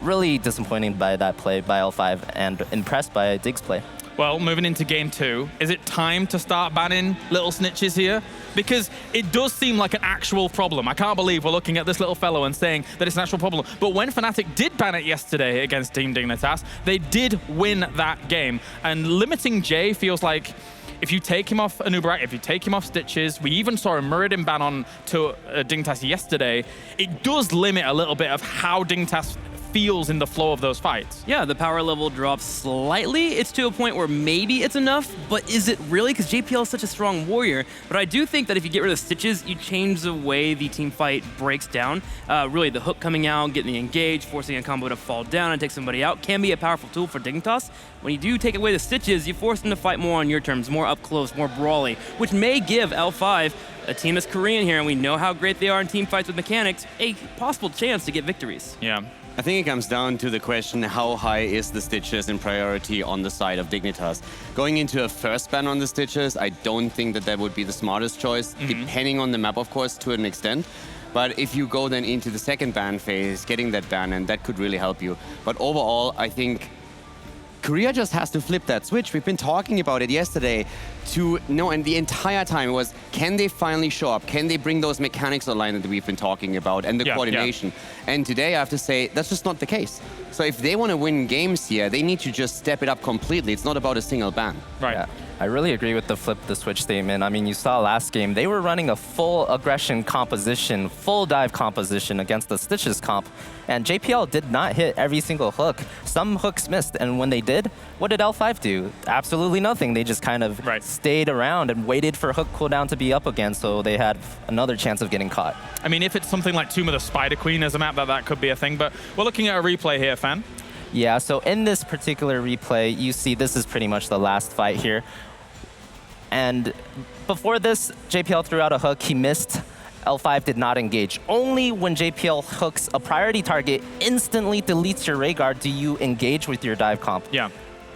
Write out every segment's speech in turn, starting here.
really disappointed by that play by L5 and impressed by Dig's play. Well, moving into game 2, is it time to start banning little snitches here? Because it does seem like an actual problem. I can't believe we're looking at this little fellow and saying that it's an actual problem. But when Fnatic did ban it yesterday against Team Dignitas, they did win that game. And limiting Jay feels like if you take him off Anubarak, if you take him off Stitches, we even saw a Muradin ban on to Dignitas yesterday, it does limit a little bit of how Dignitas feels in the flow of those fights. Yeah, the power level drops slightly. It's to a point where maybe it's enough, but is it really? Because JPL is such a strong warrior. But I do think that if you get rid of Stitches, you change the way the team fight breaks down. Really, the hook coming out, getting engaged, forcing a combo to fall down and take somebody out can be a powerful tool for Dignitas. When you do take away the Stitches, you force them to fight more on your terms, more up close, more brawly, which may give L5, a team that's Korean here, and we know how great they are in team fights with mechanics, a possible chance to get victories. Yeah. I think it comes down to the question, how high is the Stitches in priority on the side of Dignitas? Going into a first ban on the Stitches, I don't think that would be the smartest choice, depending on the map, of course, to an extent. But if you go then into the second ban phase, getting that ban, and that could really help you. But overall, I think Korea just has to flip that switch. We've been talking about it yesterday and the entire time was, can they finally show up? Can they bring those mechanics online that we've been talking about and the coordination? And today I have to say, that's just not the case. So if they want to win games here, they need to just step it up completely. It's not about a single ban. Right. Yeah. I really agree with the flip the switch statement. I mean, you saw last game, they were running a full aggression composition, full dive composition against the Stitches comp, and JPL did not hit every single hook. Some hooks missed, and when they did, what did L5 do? Absolutely nothing. They just kind of stayed around and waited for hook cooldown to be up again, so they had another chance of getting caught. I mean, if it's something like Tomb of the Spider Queen as a map, that could be a thing, but we're looking at a replay here, Fan. Yeah, so in this particular replay, you see this is pretty much the last fight here. And before this, JPL threw out a hook, he missed. L5 did not engage. Only when JPL hooks a priority target, instantly deletes your Rhaegar, do you engage with your dive comp. Yeah.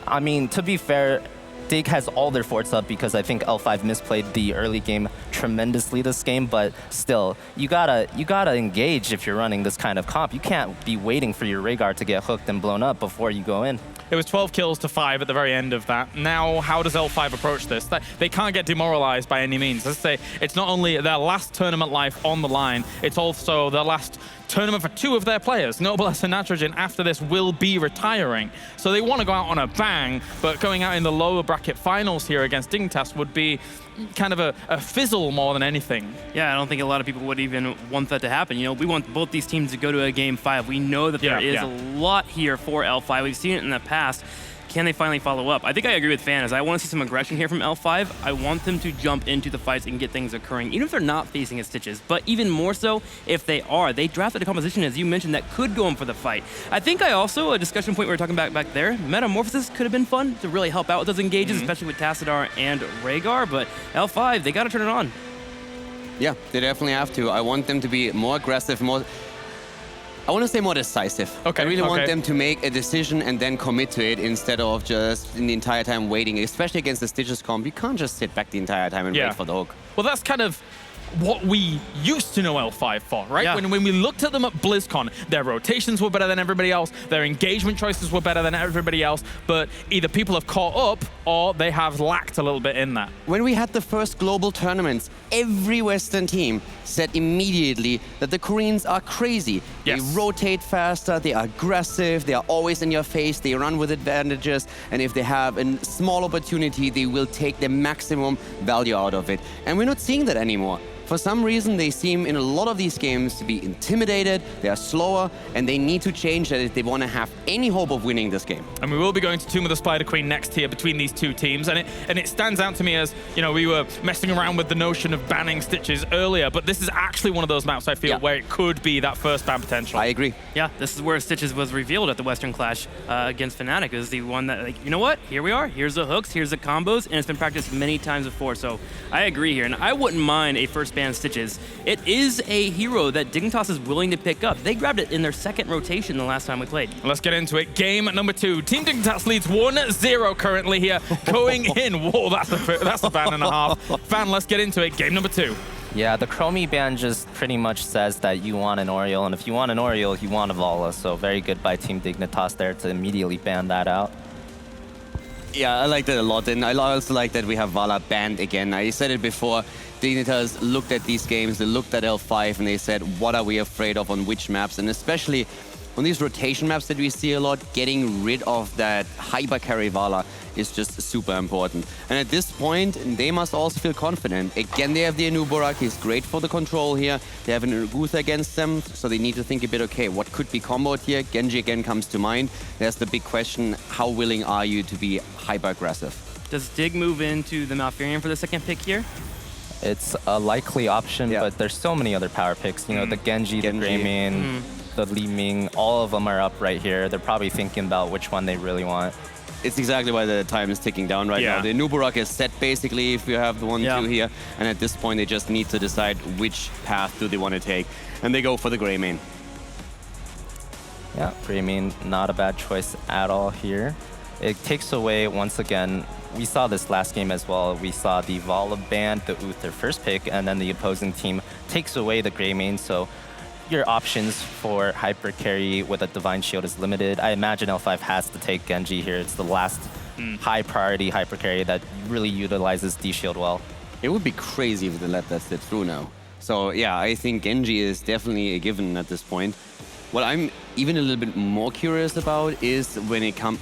I mean, to be fair, Dig has all their forts up because I think L5 misplayed the early game tremendously this game, but still, you gotta engage if you're running this kind of comp. You can't be waiting for your Rhaegar to get hooked and blown up before you go in. It was 12 kills to 5 at the very end of that. Now, how does L5 approach this? They can't get demoralized by any means. Let's say it's not only their last tournament life on the line, it's also their last tournament for 2 of their players. Noblesse and Nitrogen, after this, will be retiring. So they want to go out on a bang, but going out in the lower bracket finals here against Dignitas would be kind of a fizzle more than anything. Yeah, I don't think a lot of people would even want that to happen. You know, we want both these teams to go to a game 5. We know that there is a lot here for L5. We've seen it in the past. Can they finally follow up? I think I agree with Fan, as I want to see some aggression here from L5. I want them to jump into the fights and get things occurring, even if they're not facing his Stitches. But even more so, if they are, they drafted a composition, as you mentioned, that could go in for the fight. I think a discussion point we were talking about back there, Metamorphosis could have been fun to really help out with those engages, especially with Tassadar and Rhaegar, but L5, they got to turn it on. Yeah, they definitely have to. I want them to be more aggressive, I want to say more decisive. Okay, I really want them to make a decision and then commit to it instead of just in the entire time waiting, especially against the Stitches comp. You can't just sit back the entire time and wait for the hook. Well, that's kind of what we used to know L5 for, right? Yeah. When we looked at them at BlizzCon, their rotations were better than everybody else, their engagement choices were better than everybody else, but either people have caught up or they have lacked a little bit in that. When we had the first global tournaments, every Western team said immediately that the Koreans are crazy. Yes. They rotate faster, they are aggressive, they are always in your face, they run with advantages, and if they have a small opportunity, they will take the maximum value out of it. And we're not seeing that anymore. For some reason, they seem in a lot of these games to be intimidated, they are slower, and they need to change that if they want to have any hope of winning this game. And we will be going to Tomb of the Spider Queen next here between these two teams, and it stands out to me as, you know, we were messing around with the notion of banning Stitches earlier, but this is actually one of those maps, I feel, where it could be that first ban potential. I agree. Yeah, this is where Stitches was revealed at the Western Clash against Fnatic. It was the one that, like, you know what? Here we are. Here's the hooks, here's the combos, and it's been practiced many times before, so I agree here. And I wouldn't mind a first ban Stitches. It is a hero that Dignitas is willing to pick up. They grabbed it in their second rotation the last time we played. Let's get into it. Game number 2. Team Dignitas leads 1-0 currently here. Going in. Whoa, that's a ban and a half. Fan, let's get into it. Game number 2. Yeah, the Chromie ban just pretty much says that you want an Oriole, and if you want an Oriole, you want a Vala. So very good by Team Dignitas there to immediately ban that out. Yeah, I like that a lot, and I also like that we have Vala banned again. I said it before, Dignitas looked at these games, they looked at L5, and they said, what are we afraid of on which maps? And especially on these rotation maps that we see a lot, getting rid of that hyper carry Vala is just super important. And at this point, they must also feel confident. Again, they have the Anubarak, he's great for the control here. They have an Urgutha against them, so they need to think a bit, okay, what could be comboed here? Genji again comes to mind. There's the big question, how willing are you to be hyper aggressive? Does Dig move into the Malfurion for the second pick here? It's a likely option, Yeah. but there's so many other power picks. You know, the Genji, the Greymane, the Li Ming, all of them are up right here. They're probably thinking about which one they really want. It's exactly why the time is ticking down right now. The Anubarak is set basically if you have the 1-2 here. And at this point, they just need to decide which path do they want to take. And they go for the Greymane. Yeah, Greymane, not a bad choice at all here. It takes away, once again, we saw this last game as well. We saw the Vala ban the Uther first pick, and then the opposing team takes away the Greymane. So your options for hyper carry with a Divine Shield is limited. I imagine L5 has to take Genji here. It's the last high priority hyper carry that really utilizes D Shield well. It would be crazy if they let that sit through now. So yeah, I think Genji is definitely a given at this point. What I'm even a little bit more curious about is when it comes...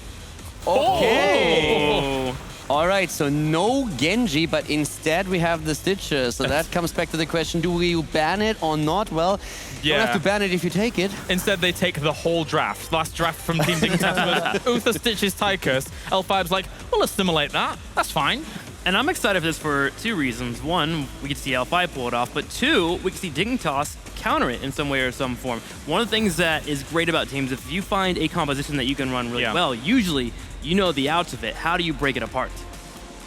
Okay! All right, so no Genji, but instead we have the Stitches. So that comes back to the question, do we ban it or not? Well, you don't have to ban it if you take it. Instead, they take the whole draft. Last draft from Team Dignitas was Uther, Stitches, Tychus. L5's like, we'll assimilate that. That's fine. And I'm excited for this for two reasons. One, we get to see L5 pull it off, but two, we can see Dignitas counter it in some way or some form. One of the things that is great about teams, if you find a composition that you can run really well, usually you know the outs of it. How do you break it apart?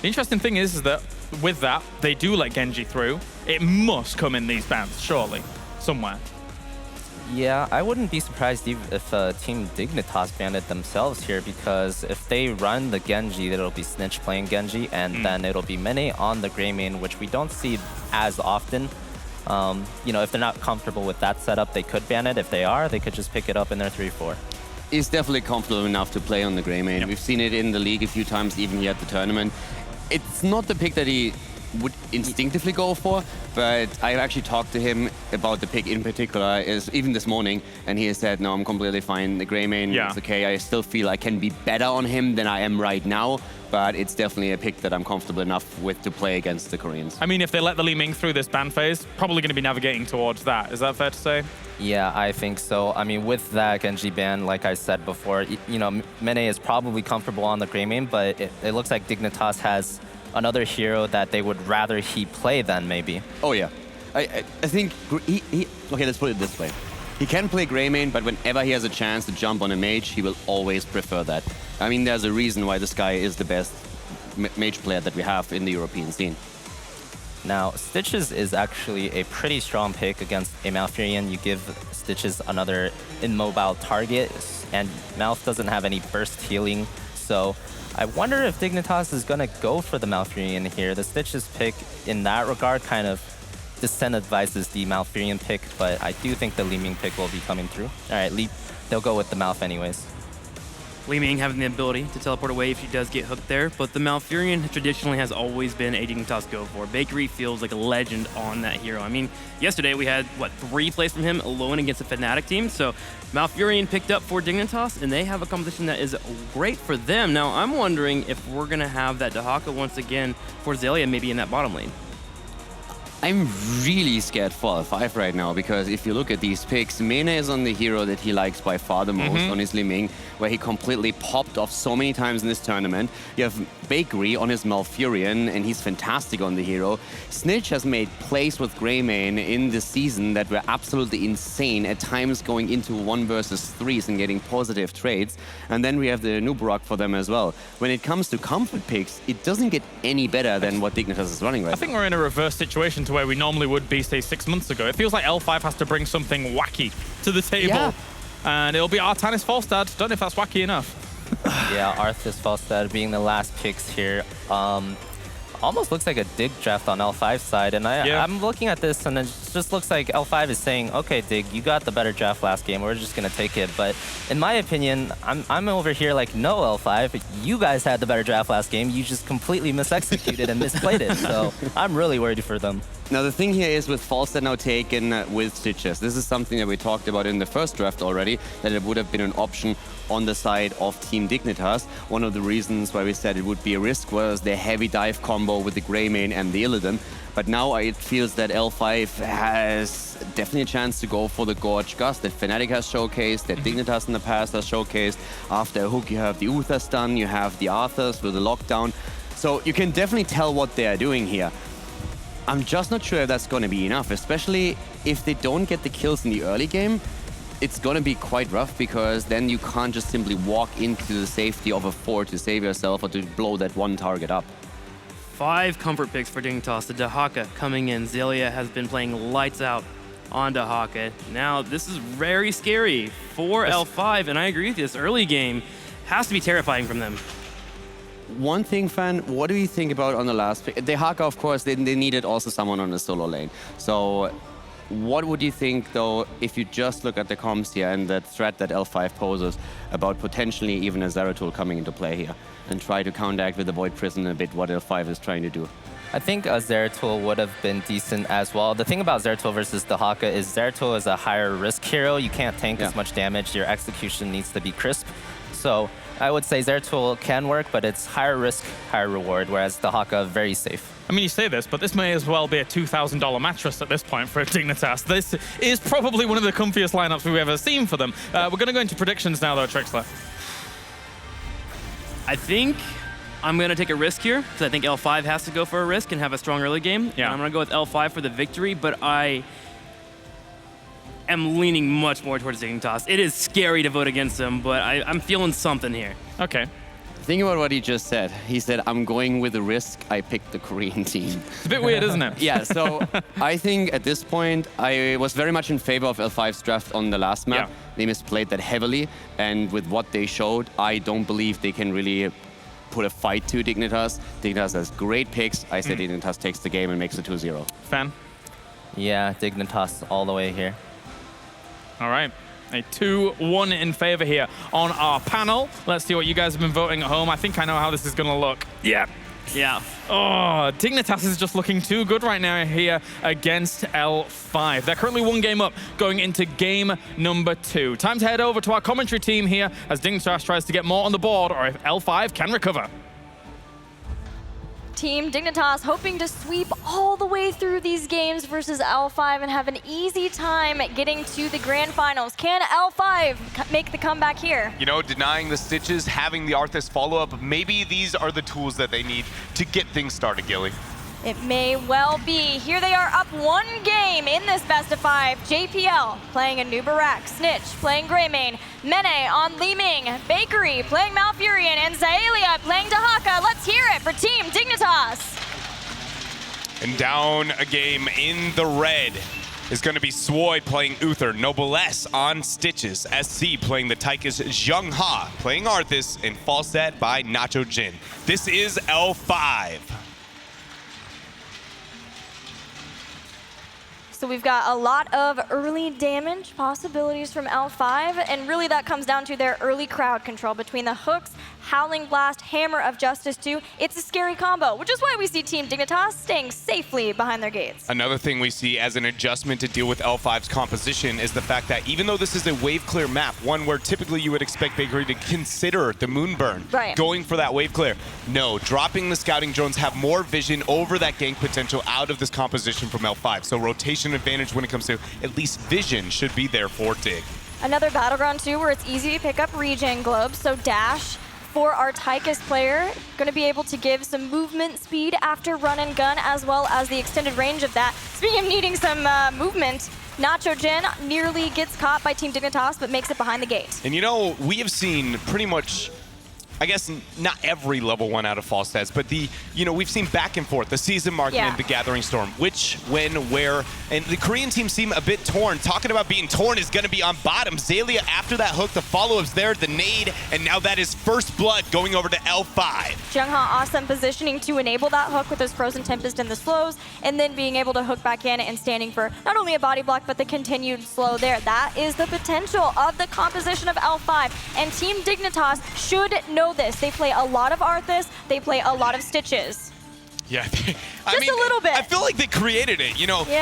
The interesting thing is that with that, they do let Genji through. It must come in these bans, surely, somewhere. Yeah, I wouldn't be surprised if Team Dignitas banned it themselves here, because if they run the Genji, it'll be Snitch playing Genji, and then it'll be Mene on the Greymane, which we don't see as often. You know, if they're not comfortable with that setup, they could ban it. If they are, they could just pick it up in their 3-4. He's definitely comfortable enough to play on the Greymane. We've seen it in the league a few times, even here at the tournament. It's not the pick that he would instinctively go for, but I've actually talked to him about the pick in particular, even this morning, and he has said, no, I'm completely fine. The Greymane is okay. I still feel I can be better on him than I am right now, but it's definitely a pick that I'm comfortable enough with to play against the Koreans. I mean, if they let the Li Ming through this ban phase, probably going to be navigating towards that. Is that fair to say? Yeah, I think so. I mean, with that Genji ban, like I said before, you know, Mene is probably comfortable on the Greymane, but it looks like Dignitas has another hero that they would rather he play than maybe. Oh yeah, I think okay, let's put it this way. He can play Greymane, but whenever he has a chance to jump on a mage, he will always prefer that. I mean, there's a reason why this guy is the best mage player that we have in the European scene. Now, Stitches is actually a pretty strong pick against a Malfurion. You give Stitches another immobile target, and Malf doesn't have any burst healing, so I wonder if Dignitas is going to go for the Malfurion here. The Stitches pick, in that regard, kind of disincentivizes the Malfurion pick, but I do think the Li Ming pick will be coming through. All right, they'll go with the Malf anyways. Li Ming having the ability to teleport away if she does get hooked there, but the Malfurion traditionally has always been a Dignitas go for. Bakery feels like a legend on that hero. I mean, yesterday we had, 3 plays from him alone against a Fnatic team, so Malfurion picked up for Dignitas, and they have a composition that is great for them. Now, I'm wondering if we're going to have that Dahaka once again for Zelia maybe in that bottom lane. I'm really scared for L5 right now, because if you look at these picks, Mene is on the hero that he likes by far the most on his Li Ming, where he completely popped off so many times in this tournament. You have Bakery on his Malfurion, and he's fantastic on the hero. Snitch has made plays with Greymane in this season that were absolutely insane, at times going into 1 versus 3s and getting positive trades. And then we have the Nubarak for them as well. When it comes to comfort picks, it doesn't get any better than what Dignitas is running right now. I think we're in a reverse situation to where we normally would be, say, 6 months ago. It feels like L5 has to bring something wacky to the table. Yeah. And it'll be Artanis Falstad. Don't know if that's wacky enough. Yeah, Arthas Falstad being the last picks here. almost looks like a dig draft on L5's side. And I'm looking at this, and it just looks like L5 is saying, okay, Dig, you got the better draft last game. We're just going to take it. But in my opinion, I'm over here like, no, L5, you guys had the better draft last game. You just completely misexecuted and misplayed it. So I'm really worried for them. Now, the thing here is with Falstad now taken with Stitches, this is something that we talked about in the first draft already, that it would have been an option on the side of Team Dignitas. One of the reasons why we said it would be a risk was the heavy dive combo with the Greymane and the Illidan. But now it feels that L5 has definitely a chance to go for the Gorge Gust that Fnatic has showcased, that Dignitas in the past has showcased. After a hook, you have the Uther stun, you have the Arthurs with the lockdown. So you can definitely tell what they are doing here. I'm just not sure if that's going to be enough, especially if they don't get the kills in the early game. It's going to be quite rough because then you can't just simply walk into the safety of a fort to save yourself or to blow that one target up. 5 comfort picks for Dignitas. The Dahaka coming in. Zelia has been playing lights out on Dahaka. Now, this is very scary for L5, and I agree with you. This early game has to be terrifying from them. One thing, Fan, what do you think about on the last pick? Dahaka, of course, they needed also someone on the solo lane. So what would you think, though, if you just look at the comms here and that threat that L5 poses about potentially even a Zeratul coming into play here and try to counteract with the Void Prison a bit what L5 is trying to do? I think a Zeratul would have been decent as well. The thing about Zeratul versus Dahaka is Zeratul is a higher risk hero. You can't tank as much damage. Your execution needs to be crisp. So I would say Zeratul can work, but it's higher risk, higher reward, whereas Dahaka, very safe. I mean, you say this, but this may as well be a $2,000 mattress at this point for Dignitas. This is probably one of the comfiest lineups we've ever seen for them. We're going to go into predictions now, though, Trixler. I think I'm going to take a risk here because I think L5 has to go for a risk and have a strong early game. Yeah. And I'm going to go with L5 for the victory, but I am leaning much more towards Dignitas. It is scary to vote against them, but I'm feeling something here. Okay. Think about what he just said. He said, I'm going with a risk. I picked the Korean team. It's a bit weird, isn't it? Yeah, so I think at this point, I was very much in favor of L5's draft on the last map. Yeah. They misplayed that heavily, and with what they showed, I don't believe they can really put a fight to Dignitas. Dignitas has great picks. I said Dignitas takes the game and makes it 2-0. Fan? Yeah, Dignitas all the way here. All right. A 2-1 in favor here on our panel. Let's see what you guys have been voting at home. I think I know how this is going to look. Yeah. Yeah. Oh, Dignitas is just looking too good right now here against L5. They're currently 1 game up going into game number 2. Time to head over to our commentary team here as Dignitas tries to get more on the board, or if L5 can recover. Team Dignitas hoping to sweep all the way through these games versus L5 and have an easy time getting to the grand finals. Can L5 make the comeback here? You know, denying the Stitches, having the Arthas follow-up, maybe these are the tools that they need to get things started, Gilly. It may well be. Here they are up 1 game in this best of 5. JPL playing a new Barak, Snitch playing Greymane, Mene on Li Ming, Bakery playing Malfurion, and Zaelia playing Dahaka. Let's hear it for Team Dignitas. And down a game in the red is going to be Swoy playing Uther, Noblesse on Stitches, SC playing the Tychus, Zheng Ha playing Arthas, and Falstad by Nacho Jin. This is L5. So we've got a lot of early damage possibilities from L5, and really that comes down to their early crowd control between the hooks, Howling Blast, Hammer of Justice 2. It's a scary combo, which is why we see Team Dignitas staying safely behind their gates. Another thing we see as an adjustment to deal with L5's composition is the fact that even though this is a wave clear map, one where typically you would expect Bakery to consider the Moonburn, going for that wave clear. No, dropping the scouting drones have more vision over that gank potential out of this composition from L5. So rotation advantage when it comes to at least vision should be there for Dig. Another Battleground 2 where it's easy to pick up regen globes, so Dash for our Tychus player, going to be able to give some movement speed after run and gun, as well as the extended range of that. Speaking of needing some movement, Nacho Jin nearly gets caught by Team Dignitas, but makes it behind the gate. And you know, we have seen pretty much I guess not every level 1 out of Falstad's, but we've seen back and forth, the Season Marksman, the Gathering Storm, which, when, where, and the Korean team seem a bit torn. Talking about being torn is going to be on bottom. Xaylia after that hook, the follow-ups there, the nade, and now that is first blood going over to L5. Jungha awesome positioning to enable that hook with those Frozen Tempest and the slows, and then being able to hook back in and standing for not only a body block, but the continued slow there. That is the potential of the composition of L5, and Team Dignitas should know this. They play a lot of Arthas, they play a lot of Stitches. Yeah, a little bit. I feel like they created it.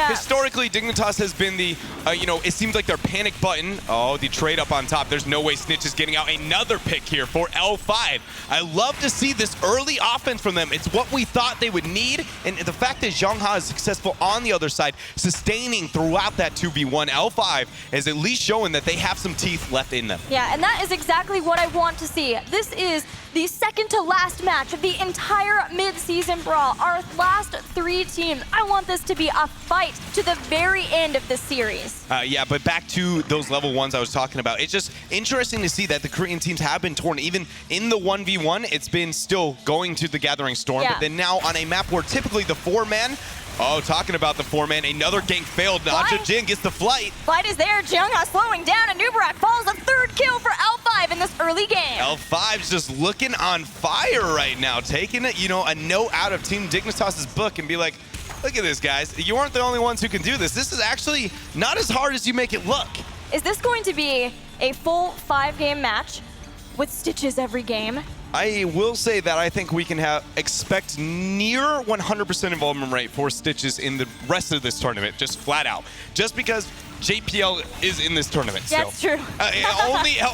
Historically, Dignitas has been the, it seems like their panic button. Oh, the trade up on top. There's no way Snitch is getting out. Another pick here for L5. I love to see this early offense from them. It's what we thought they would need. And the fact that Jungha is successful on the other side, sustaining throughout that 2v1, L5 is at least showing that they have some teeth left in them. Yeah, and that is exactly what I want to see. This is the second to last match of the entire mid-season brawl. Our last 3 teams. I want this to be a fight to the very end of the series. Yeah, but back to those level 1s I was talking about. It's just interesting to see that the Korean teams have been torn. Even in the 1v1, it's been still going to the Gathering Storm. But then now on a map where typically the 4-man, talking about the 4-man, another gank failed. Nacho Jin gets the flight. Flight is there. Jungha slowing down, and Nubarak falls a 3rd kill for L5 in this early game. L5's just looking on fire right now, taking it, a note out of Team Dignitas' book and be like, look at this, guys. You aren't the only ones who can do this. This is actually not as hard as you make it look. Is this going to be a full 5-game match with Stitches every game? I will say that I think we can expect near 100% involvement rate for Stitches in the rest of this tournament, just flat out. Just because JPL is in this tournament. That's true.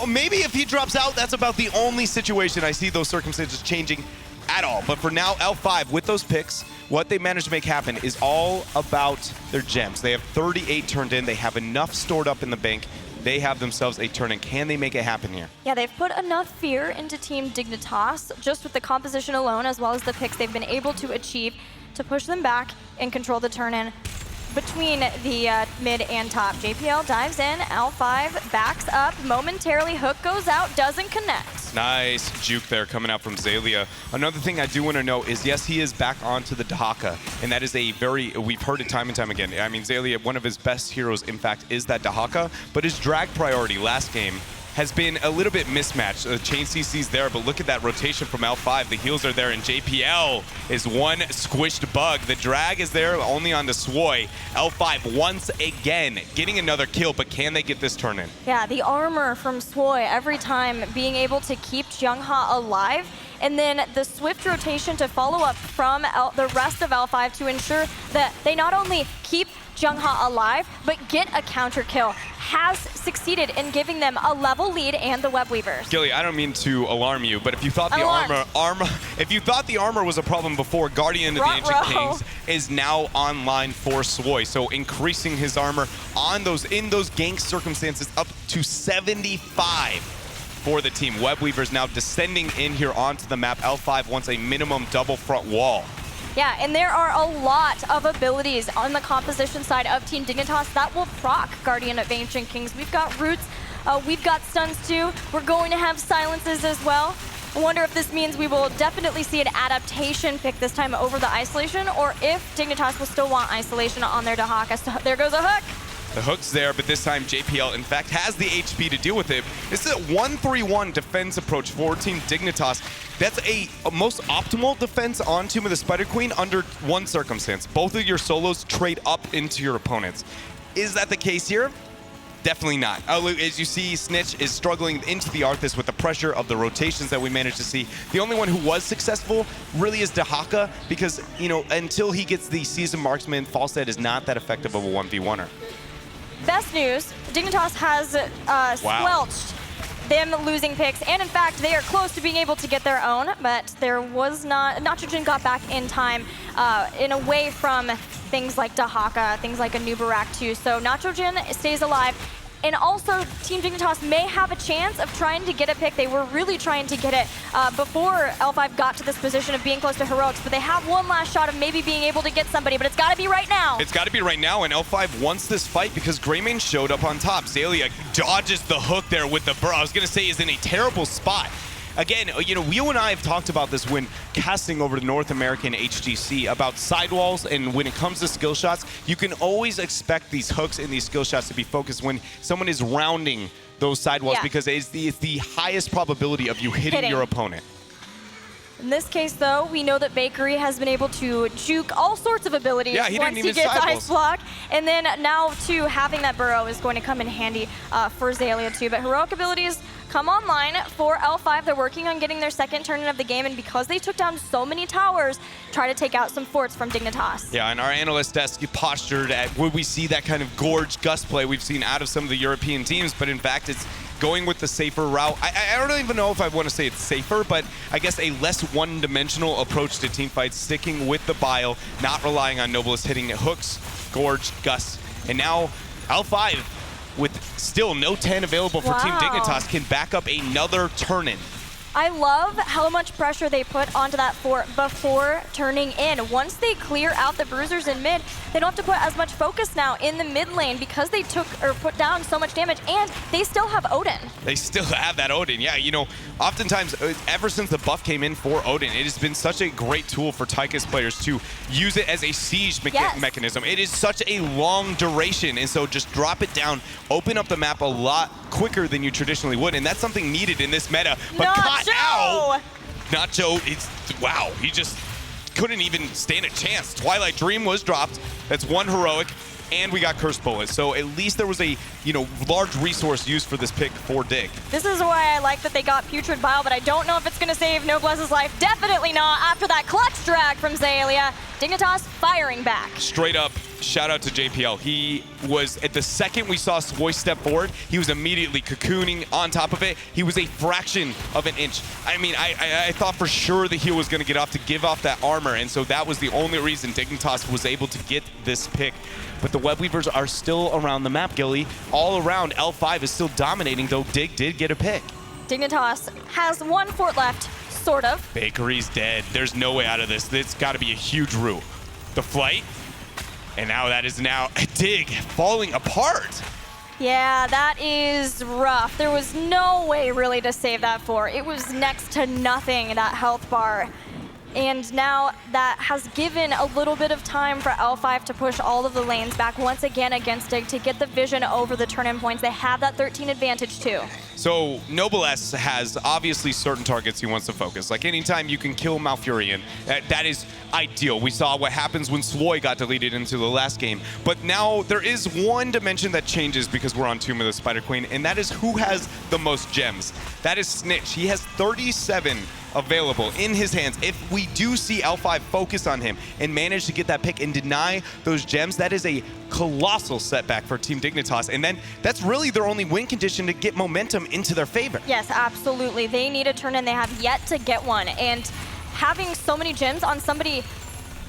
Maybe if he drops out, that's about the only situation I see those circumstances changing at all. But for now, L5, with those picks, what they managed to make happen is all about their gems. They have 38 turned in. They have enough stored up in the bank. They have themselves a turn in. Can they make it happen here? Yeah, they've put enough fear into Team Dignitas, just with the composition alone, as well as the picks they've been able to achieve to push them back and control the turn in between the mid and top. JPL dives in, L5 backs up momentarily, hook goes out, doesn't connect. Nice juke there coming out from Xaylia. Another thing I do want to note is, yes, he is back onto the Dahaka, and that is we've heard it time and time again. I mean, Xaylia, one of his best heroes, in fact, is that Dahaka, but his drag priority last game has been a little bit mismatched. Chain CC's there, but look at that rotation from L5. The heals are there, and JPL is one squished bug. The drag is there, only on the Swoy. L5 once again getting another kill, but can they get this turn in? Yeah, the armor from Swoy every time being able to keep Jungha alive, and then the swift rotation to follow up from the rest of L5 to ensure that they not only keep Jungha alive, but get a counter kill, has succeeded in giving them a level lead and the web weavers. Gilly, I don't mean to alarm you, but if you thought the armor was a problem before, Guardian of the Ancient Kings is now online for Swoy, so increasing his armor in those gank circumstances up to 75 for the team. Web weavers now descending in here onto the map. L5 wants a minimum double front wall. Yeah, and there are a lot of abilities on the composition side of Team Dignitas that will proc Guardian of Ancient Kings. We've got roots, we've got stuns too. We're going to have silences as well. I wonder if this means we will definitely see an adaptation pick this time over the isolation, or if Dignitas will still want isolation on their Dahaka. So there goes a hook. The hook's there, but this time JPL, in fact, has the HP to deal with it. This is a 1-3-1 defense approach for Team Dignitas. That's a most optimal defense on Tomb of the Spider Queen under one circumstance. Both of your solos trade up into your opponents. Is that the case here? Definitely not. As you see, Snitch is struggling into the Arthas with the pressure of the rotations that we managed to see. The only one who was successful really is Dahaka, because, until he gets the Season Marksman, Falstad is not that effective of a 1v1er. Best news, Dignitas has squelched them losing picks, and in fact, they are close to being able to get their own, but there was not, Nachogen got back in time in away from things like Dahaka, things like a Nubarak too, so Nachogen stays alive. And also, Team Dignitas may have a chance of trying to get a pick. They were really trying to get it before L5 got to this position of being close to Heroics, but they have one last shot of maybe being able to get somebody, but it's got to be right now. It's got to be right now, and L5 wants this fight because Greymane showed up on top. Xaylia dodges the hook there with the burrow. I was going to say he's in a terrible spot. again, you know, you and I have talked about this when casting over the North American HGC about sidewalls, and when it comes to skill shots, you can always expect these hooks and these skill shots to be focused when someone is rounding those sidewalls because it's the highest probability of you hitting your opponent. In this case, though, we know that Bakery has been able to juke all sorts of abilities once he gets Ice Block. And then now, too, having that burrow is going to come in handy for Xaylia, too. But heroic abilities come online for L5. They're working on getting their second turn of the game, and because they took down so many towers, try to take out some forts from Dignitas. Yeah, and our analyst desk postured at would we see that kind of gorge gust play we've seen out of some of the European teams, but in fact it's going with the safer route. I don't even know if I want to say it's safer, but I guess a less one-dimensional approach to team fights, sticking with the bile, not relying on Noblest hitting hooks, gorge, gust, and now L5 with still no 10 available for Team Dignitas can back up another turn-in. I love how much pressure they put onto that fort before turning in. Once they clear out the bruisers in mid, they don't have to put as much focus now in the mid lane because they took or put down so much damage, and they still have Odin. They still have that Odin. Yeah, you know, oftentimes, ever since the buff came in for Odin, it has been such a great tool for Tychus players to use it as a siege mechanism. It is such a long duration, and so just drop it down, open up the map a lot quicker than you traditionally would, and that's something needed in this meta. But Nacho, wow, he just couldn't even stand a chance. Twilight Dream was dropped. That's one heroic, and we got Cursed Bullet. So at least there was a, you know, large resource used for this pick for Dig. This is why I like that they got Putrid Bile, but I don't know if it's going to save Nobles's life. Definitely not after that clutch drag from Xaylia. Dignitas firing back. Straight up, shout out to JPL. He was, at the second we saw Svoy step forward, he was immediately cocooning on top of it. He was a fraction of an inch. I mean, I thought for sure the heal was going to get off to give off that armor, and so that was the only reason Dignitas was able to get this pick. But the Web Weavers are still around the map, Gilly. All around, L5 is still dominating, though Dig did get a pick. Dignitas has one fort left, sort of. Bakery's dead. There's no way out of this. It's got to be a huge root. The flight, and now that is now a Dig falling apart. Yeah, that is rough. There was no way really to save that fort. It was next to nothing, that health bar. And now that has given a little bit of time for L5 to push all of the lanes back once again against Dig to get the vision over the turn-in points. They have that 13 advantage too. So Noblesse has obviously certain targets he wants to focus. Like anytime you can kill Malfurion, that is ideal. We saw what happens when Sloy got deleted into the last game. But now there is one dimension that changes because we're on Tomb of the Spider Queen, and that is who has the most gems. That is Snitch. He has 37 available in his hands. If we do see L5 focus on him and manage to get that pick and deny those gems, that is a colossal setback for Team Dignitas, and then that's really their only win condition to get momentum into their favor. Yes, absolutely. They need a turn and they have yet to get one, and having so many gems on somebody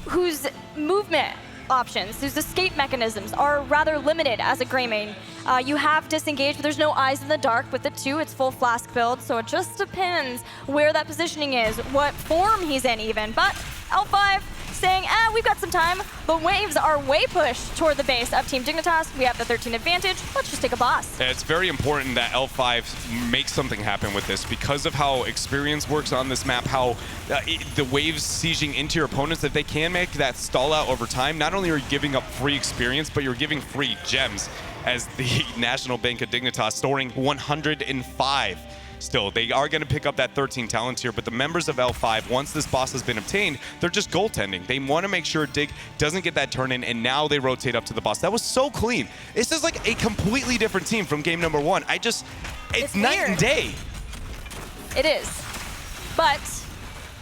whose movement options, whose escape mechanisms are rather limited as a Greymane. You have disengage, but there's no eyes in the dark. With the 2, it's full flask build, so it just depends where that positioning is, what form he's in even. But L5 saying, we've got some time, but waves are way pushed toward the base of Team Dignitas. We have the 13 advantage. Let's just take a boss. Yeah, it's very important that L5 makes something happen with this because of how experience works on this map, how the waves sieging into your opponents, that they can make that stall out over time. Not only are you giving up free experience, but you're giving free gems, as the National Bank of Dignitas storing 105. Still, they are going to pick up that 13 talent here, but the members of L5, once this boss has been obtained, they're just goaltending. They want to make sure Dig doesn't get that turn in, and now they rotate up to the boss. That was so clean. This is like a completely different team from game number 1. It's night and day. It is. But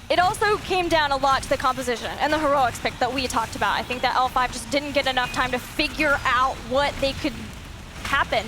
it also came down a lot to the composition and the heroics pick that we talked about. I think that L5 just didn't get enough time to figure out what they could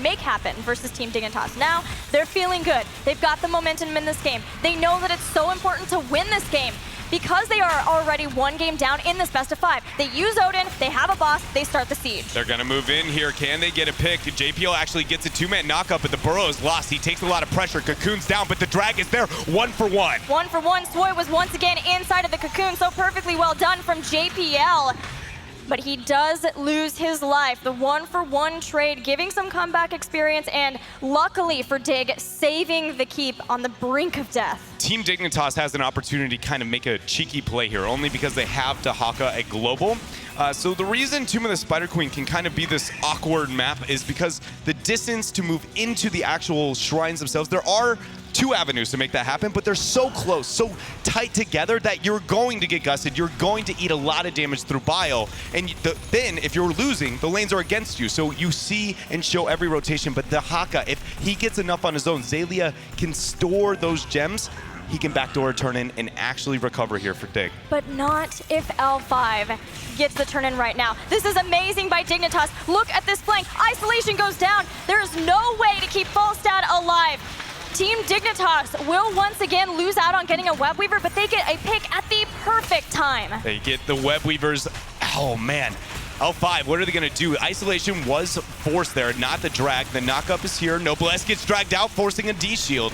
make happen versus Team Dignitas. Now, they're feeling good. They've got the momentum in this game. They know that it's so important to win this game because they are already one game down in this best of 5. They use Odin, they have a boss, they start the siege. They're gonna move in here. Can they get a pick? JPL actually gets a 2-man knockup, but the burrow is lost. He takes a lot of pressure. Cocoon's down, but the drag is there. 1 for 1. 1 for 1. Swoy was once again inside of the cocoon, so perfectly well done from JPL. but he does lose his life. The 1-for-1 trade, giving some comeback experience, and luckily for Dig, saving the keep on the brink of death. Team Dignitas has an opportunity to kind of make a cheeky play here, only because they have Dahaka at global. So the reason Tomb of the Spider Queen can kind of be this awkward map is because the distance to move into the actual shrines themselves, there are 2 avenues to make that happen, but they're so close, so tight together that you're going to get gusted, you're going to eat a lot of damage through bile, and then if you're losing, the lanes are against you. So you see and show every rotation, but Dahaka, if he gets enough on his own, Xaylia can store those gems. He can backdoor turn in and actually recover here for Dig. But not if L5 gets the turn in right now. This is amazing by Dignitas. Look at this flank. Isolation goes down. There's no way to keep Falstad alive. Team Dignitas will once again lose out on getting a Web Weaver, but they get a pick at the perfect time. They get the Web Weavers. Oh, man. L5, what are they going to do? Isolation was forced there, not the drag. The knockup is here. Noblesse gets dragged out, forcing a D-shield.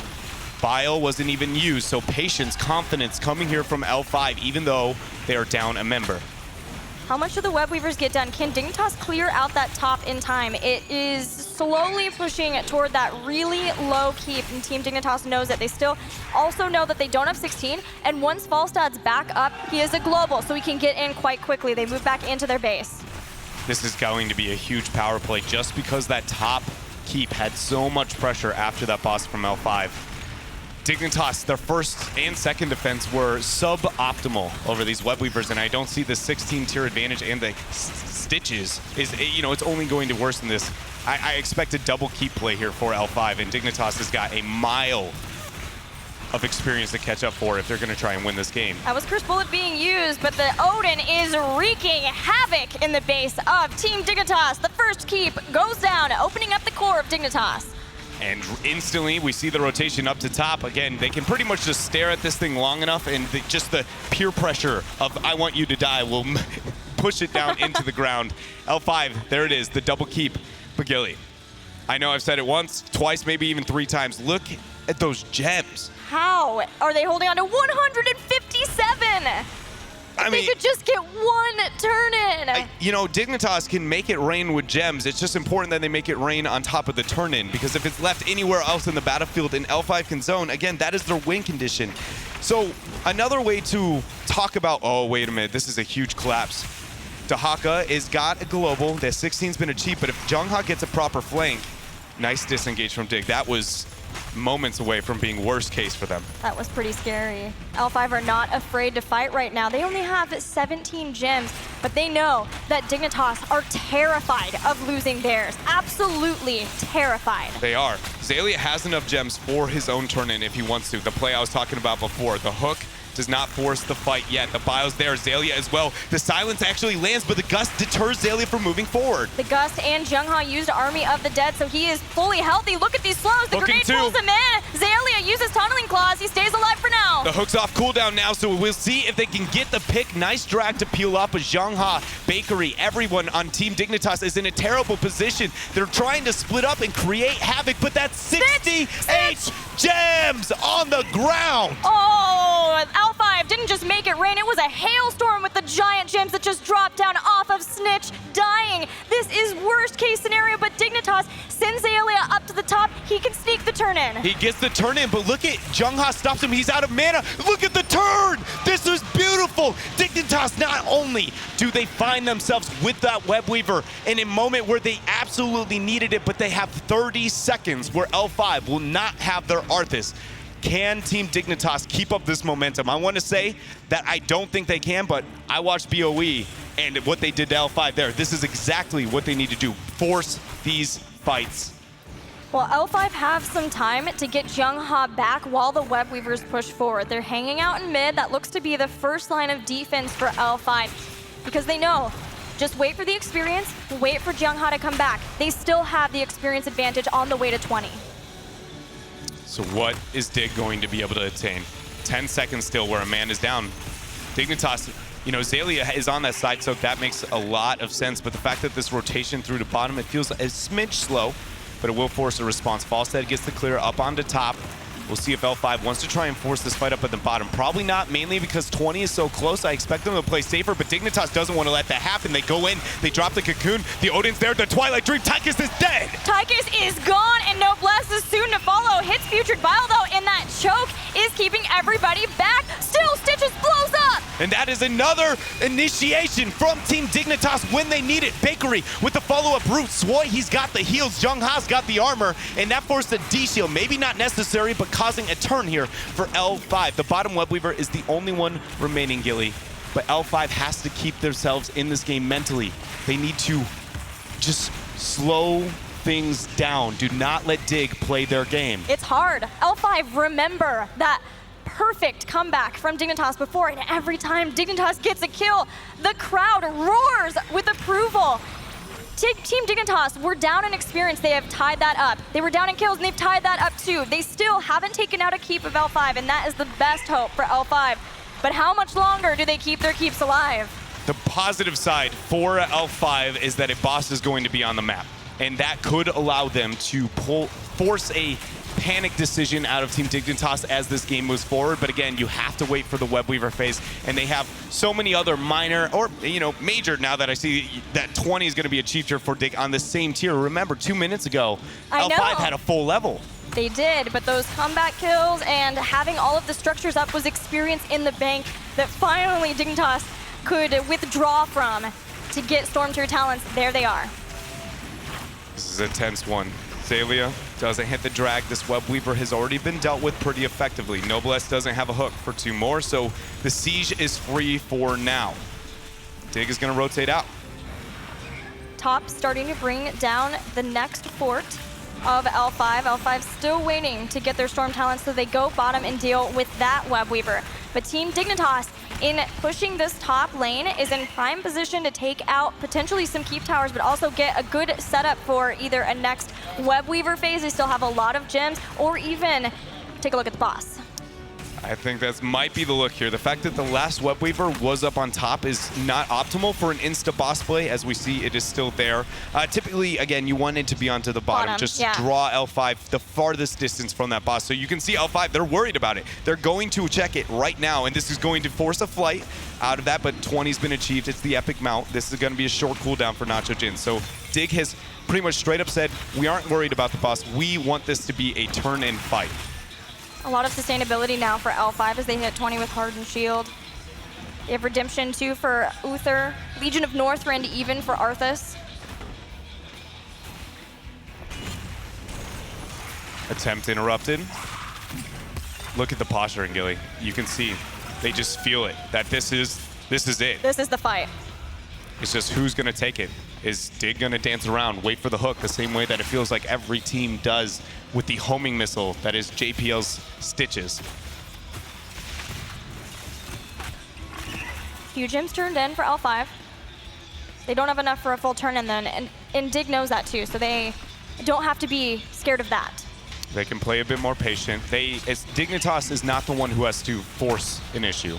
Bile wasn't even used, so patience, confidence coming here from L5, even though they are down a member. How much do the Web Weavers get done? Can Dignitas clear out that top in time? It is slowly pushing toward that really low keep, and Team Dignitas knows it. They still also know that they don't have 16, and once Falstad's back up, he is a global, so he can get in quite quickly. They move back into their base. This is going to be a huge power play just because that top keep had so much pressure after that boss from L5. Dignitas, their first and second defense were suboptimal over these Web Weavers, and I don't see the 16-tier advantage and the stitches is, it's only going to worsen this. I expect a double keep play here for L5, and Dignitas has got a mile of experience to catch up for if they're going to try and win this game. That was Curse Bullet being used, but the Odin is wreaking havoc in the base of Team Dignitas. The first keep goes down, opening up the core of Dignitas. And instantly, we see the rotation up to top. Again, they can pretty much just stare at this thing long enough, and just the peer pressure of I want you to die will push it down into the ground. L5, there it is, the double keep. But Gilly, I know I've said it once, twice, maybe even 3 times. Look at those gems. How are they holding on to 157? I mean, they could just get one turn in. Dignitas can make it rain with gems. It's just important that they make it rain on top of the turn in, because if it's left anywhere else in the battlefield and L5 can zone, again, that is their win condition. So another way to talk about, oh, wait a minute, this is a huge collapse. Dahaka is got a global. The 16's been achieved, but if Jungha gets a proper flank, nice disengage from Dig. That was moments away from being worst case for them. That was pretty scary. L5 are not afraid to fight right now. They only have 17 gems, but they know that Dignitas are terrified of losing theirs. Absolutely terrified. They are. Xaylia has enough gems for his own turn-in if he wants to. The play I was talking about before, the hook does not force the fight yet. The bio's there, Xaylia as well. The silence actually lands, but the gust deters Xaylia from moving forward. The gust and Jungha used Army of the Dead, so he is fully healthy. Look at these slows. The grenade pulls him in. Xaylia uses Tunneling Claws. He stays alive for now. The hook's off cooldown now, so we'll see if they can get the pick. Nice drag to peel up, but Jungha, Bakery, everyone on Team Dignitas is in a terrible position. They're trying to split up and create havoc, but that's 68 gems on the ground. Oh, L5 didn't just make it rain. It was a hailstorm with the giant gems that just dropped down off of Snitch, dying. This is worst case scenario, but Dignitas sends Xaylia up to the top. He can sneak the turn in. He gets the turn in, but look at Jungha stops him. He's out of mana. Look at the turn. This is beautiful. Dignitas, not only do they find themselves with that Web Weaver in a moment where they absolutely needed it, but they have 30 seconds where L5 will not have their Arthas. Can Team Dignitas keep up this momentum? I want to say that I don't think they can, but I watched BOE and what they did to L5 there. This is exactly what they need to do. Force these fights. Well, L5 have some time to get Jungha back while the Web Weavers push forward. They're hanging out in mid. That looks to be the first line of defense for L5 because they know, just wait for the experience, wait for Jungha to come back. They still have the experience advantage on the way to 20. So what is Dig going to be able to attain? 10 seconds still where a man is down. Dignitas, Xaylia is on that side, so that makes a lot of sense. But the fact that this rotation through the bottom, it feels a smidge slow, but it will force a response. Falstad gets the clear up onto top. We'll see if L5 wants to try and force this fight up at the bottom. Probably not, mainly because 20 is so close. I expect them to play safer, but Dignitas doesn't want to let that happen. They go in, they drop the Cocoon, the Odin's there, the Twilight Dream, Tychus is dead! Tychus is gone, and Noblesse is soon to follow. Hits Putrid Bile, though, and that choke is keeping everybody back. Still, Stitches blows up! And that is another initiation from Team Dignitas when they need it. Bakery with the follow-up route. Swoy, he's got the heals. Jungha's got the armor, and that forced a D-shield. Maybe not necessary, but causing a turn here for L5. The bottom web weaver is the only one remaining, Gilly. But L5 has to keep themselves in this game mentally. They need to just slow things down. Do not let Dig play their game. It's hard. L5, remember that perfect comeback from Dignitas before, and every time Dignitas gets a kill, the crowd roars with approval. Team Dignitas were down in experience. They have tied that up. They were down in kills, and they've tied that up too. They still haven't taken out a keep of L5, and that is the best hope for L5. But how much longer do they keep their keeps alive? The positive side for L5 is that a boss is going to be on the map, and that could allow them to force a panic decision out of Team Dignitas as this game moves forward. But again, you have to wait for the web weaver phase, and they have so many other minor or major now that I see that 20 is going to be achieved here for Dig on the same tier. Remember, 2 minutes ago, L5 had a full level. They did, but those comeback kills and having all of the structures up was experience in the bank that finally Dignitas could withdraw from to get Storm Tier talents. There they are. This is a tense one. Zalia doesn't hit the drag. This web weaver has already been dealt with pretty effectively. Noblesse doesn't have a hook for 2 more, so the siege is free for now. Dig is going to rotate out. Top starting to bring down the next fort of L5. L5 still waiting to get their Storm talents, so they go bottom and deal with that web weaver. But Team Dignitas, in pushing this top lane, is in prime position to take out potentially some keep towers, but also get a good setup for either a next web weaver phase. They still have a lot of gems, or even take a look at the boss. I think that might be the look here. The fact that the last web weaver was up on top is not optimal for an insta boss play. As we see, it is still there. Typically, again, you want it to be onto the bottom. Just draw L5 the farthest distance from that boss. So you can see L5, they're worried about it. They're going to check it right now, and this is going to force a flight out of that, but 20's been achieved. It's the epic mount. This is going to be a short cooldown for Nacho Jin. So Dig has pretty much straight up said, we aren't worried about the boss. We want this to be a turn-in fight. A lot of sustainability now for L5 as they hit 20 with Hardened Shield. They have Redemption too for Uther. Legion of Northrend even for Arthas. Attempt interrupted. Look at the posturing, Gilly. You can see they just feel it, that this is it. This is the fight. It's just who's going to take it. Is Dig going to dance around, wait for the hook, the same way that it feels like every team does with the homing missile that is JPL's Stitches. Few gems turned in for L5. They don't have enough for a full turn in then, and Dig knows that too, so they don't have to be scared of that. They can play a bit more patient. Dignitas is not the one who has to force an issue.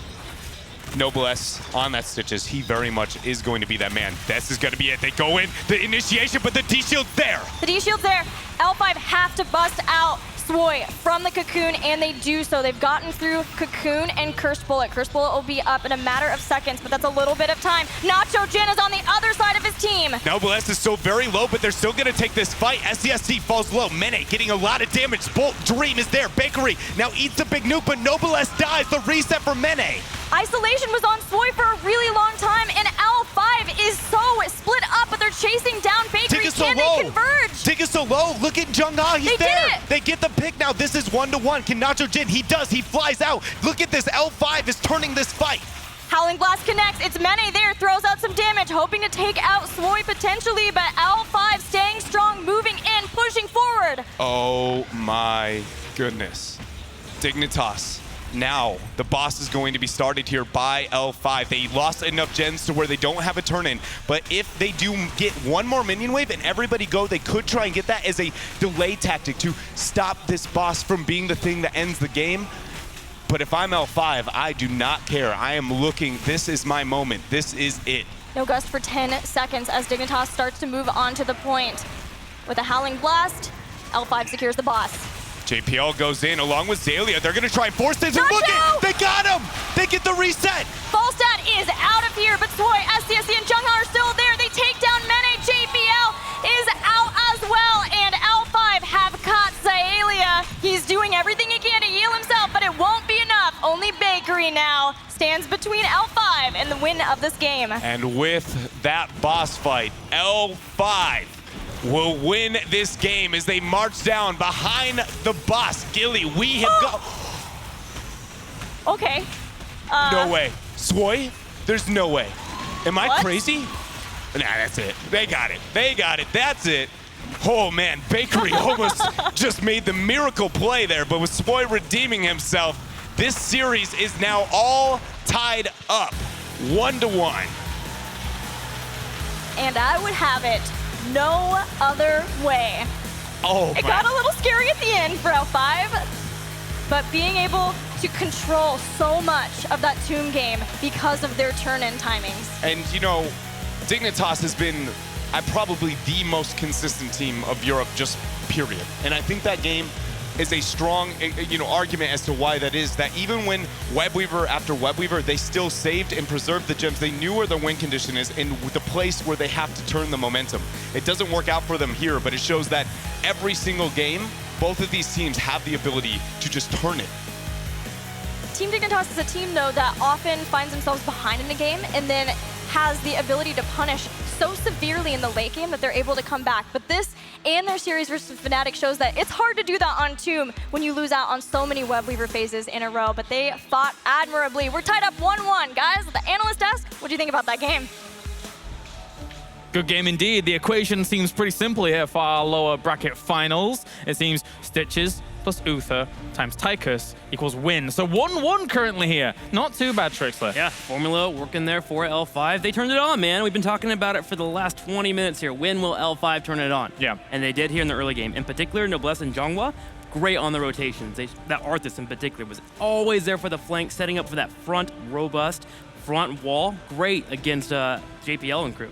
Noblesse on that Stitches, he very much is going to be that man. This is going to be it. They go in, the initiation, but the D-shield's there. The D-shield's there. L5 have to bust out Swoy from the Cocoon, and they do so. They've gotten through Cocoon and Cursed Bullet. Cursed Bullet will be up in a matter of seconds, but that's a little bit of time. Nacho Jin is on the other side of his team. Noblesse is so very low, but they're still going to take this fight. SCST falls low. Mene getting a lot of damage. Bolt Dream is there. Bakery now eats the big nuke, but Noblesse dies. The reset for Mene. Isolation was on Swoy for a really long time, and L5 is so split up, but they're chasing down Bakery. Can they converge? Dig is so low. Look at Jungha. He's there. Did it. They get the pick now. This is 1-1. Can Nacho Jin? He does. He flies out. Look at this. L5 is turning this fight. Howling Blast connects. It's Mene there. Throws out some damage, hoping to take out Swoy potentially, but L5 staying strong, moving in, pushing forward. Oh my goodness. Dignitas. Now, the boss is going to be started here by L5. They lost enough gens to where they don't have a turn-in, but if they do get one more minion wave and everybody go, they could try and get that as a delay tactic to stop this boss from being the thing that ends the game. But if I'm L5, I do not care. I am looking. This is my moment. This is it. No gust for 10 seconds as Dignitas starts to move on to the point. With a Howling Blast, L5 secures the boss. JPL goes in along with Zalia. They're going to try and force this. And Nacho! look it! They got him! They get the reset! Falstad is out of here, but Soy, SCSC, and Jungha are still there. They take down Mene. JPL is out as well, and L5 have caught Zalia. He's doing everything he can to heal himself, but it won't be enough. Only Bakery now stands between L5 and the win of this game. And with that boss fight, L5 will win this game as they march down behind the boss. Gilly, we have got... Okay. No way. Swoy? There's no way. Am I What? crazy? Nah, that's it. They got it. They got it. That's it. Oh, man. Bakery almost just made the miracle play there, but with Swoy redeeming himself, this series is now all tied up, 1-1. And I would have it no other way. Oh, It my. got a little scary at the end for L5, but being able to control so much of that Tomb game because of their turn-in timings. And, you know, Dignitas has been probably the most consistent team of Europe, just period. And I think that game is a strong, argument as to why that is. That even when Webweaver after Webweaver, they still saved and preserved the gems. They knew where the win condition is and the place where they have to turn the momentum. It doesn't work out for them here, but it shows that every single game, both of these teams have the ability to just turn it. Team Dignitas is a team, though, that often finds themselves behind in a game and then has the ability to punish so severely in the late game that they're able to come back. But this and their series versus Fnatic shows that it's hard to do that on Tomb when you lose out on so many Webweaver phases in a row. But they fought admirably. We're tied up 1-1. Guys, at the analyst desk, what do you think about that game? Good game indeed. The equation seems pretty simple here for our lower bracket finals. It seems Stitches plus Uther times Tychus equals win. So 1-1 currently here. Not too bad, Trixler. Yeah, formula working there for L5. They turned it on, man. We've been talking about it for the last 20 minutes here. When will L5 turn it on? Yeah. And they did here in the early game. In particular, Noblesse and Zhonghua, great on the rotations. That Arthas in particular was always there for the flank, setting up for that front, robust front wall. Great against JPL and crew.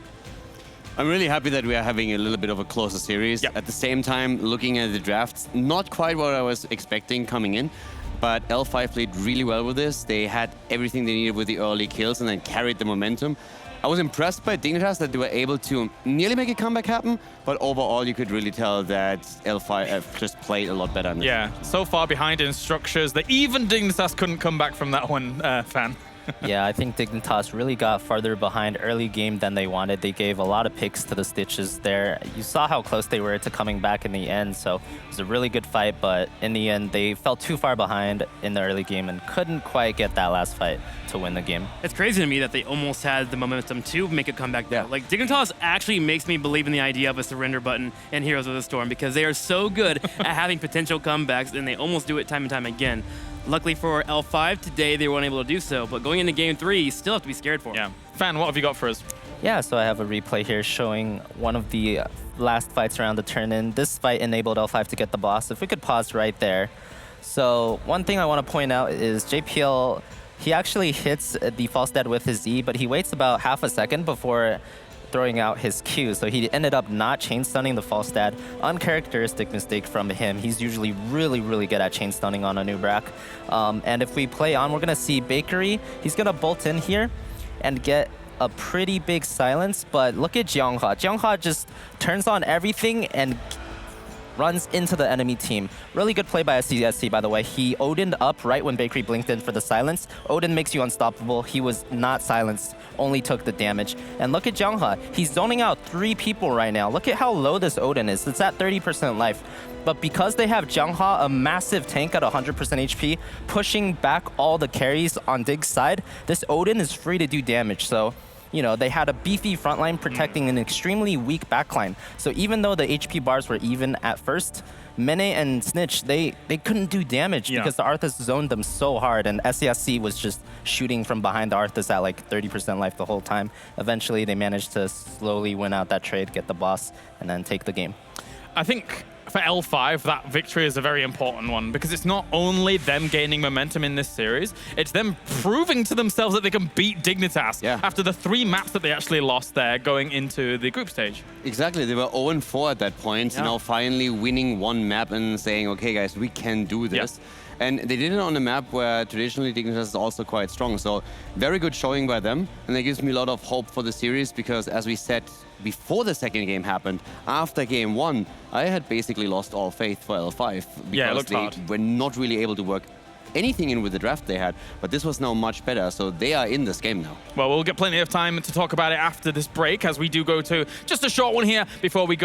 I'm really happy that we are having a little bit of a closer series. Yep. At the same time, looking at the drafts, not quite what I was expecting coming in, but L5 played really well with this. They had everything they needed with the early kills and then carried the momentum. I was impressed by Dignitas that they were able to nearly make a comeback happen, but overall you could really tell that L5 just played a lot better. Yeah, so far behind in structures that even Dignitas couldn't come back from that one, Fan. Yeah, I think Dignitas really got farther behind early game than they wanted. They gave a lot of picks to the Stitches there. You saw how close they were to coming back in the end, so it was a really good fight, but in the end, they fell too far behind in the early game and couldn't quite get that last fight to win the game. It's crazy to me that they almost had the momentum to make a comeback. Yeah. Like, Dignitas actually makes me believe in the idea of a surrender button in Heroes of the Storm because they are so good at having potential comebacks, and they almost do it time and time again. Luckily for L5, today they weren't able to do so, but going into Game 3, you still have to be scared for them. Yeah. Fan, what have you got for us? Yeah, so I have a replay here showing one of the last fights around the turn-in. This fight enabled L5 to get the boss. If we could pause right there. So one thing I want to point out is JPL, he actually hits the false dead with his E, but he waits about half a second before throwing out his Q, so he ended up not chain stunning the false dad. Uncharacteristic mistake from him. He's usually really, really good at chain stunning on a Nubrak. And if we play on, we're gonna see Bakery. He's gonna bolt in here and get a pretty big silence, but look at Jungha. Jungha just turns on everything and runs into the enemy team. Really good play by SCSC, by the way. He Odin'd up right when Bakery blinked in for the silence. Odin makes you unstoppable. He was not silenced, only took the damage. And look at Jungha. He's zoning out 3 people right now. Look at how low this Odin is. It's at 30% life. But because they have Jungha, a massive tank at 100% HP, pushing back all the carries on Dig's side, this Odin is free to do damage. So, you know, they had a beefy frontline protecting an extremely weak backline. So even though the HP bars were even at first, Mene and Snitch, they couldn't do damage because the Arthas zoned them so hard, and SCSC was just shooting from behind the Arthas at like 30% life the whole time. Eventually, they managed to slowly win out that trade, get the boss, and then take the game. I think for L5, that victory is a very important one because it's not only them gaining momentum in this series, it's them proving to themselves that they can beat Dignitas after the 3 maps that they actually lost there going into the group stage. Exactly, they were 0-4 at that point, now finally winning 1 map and saying, okay guys, we can do this. And they did it on a map where traditionally Dignitas is also quite strong. So very good showing by them. And that gives me a lot of hope for the series because as we said before the second game happened, after game 1, I had basically lost all faith for L5 because they were not really able to work anything in with the draft they had, but this was now much better, so they are in this game now. Well, we'll get plenty of time to talk about it after this break as we do go to just a short one here before we go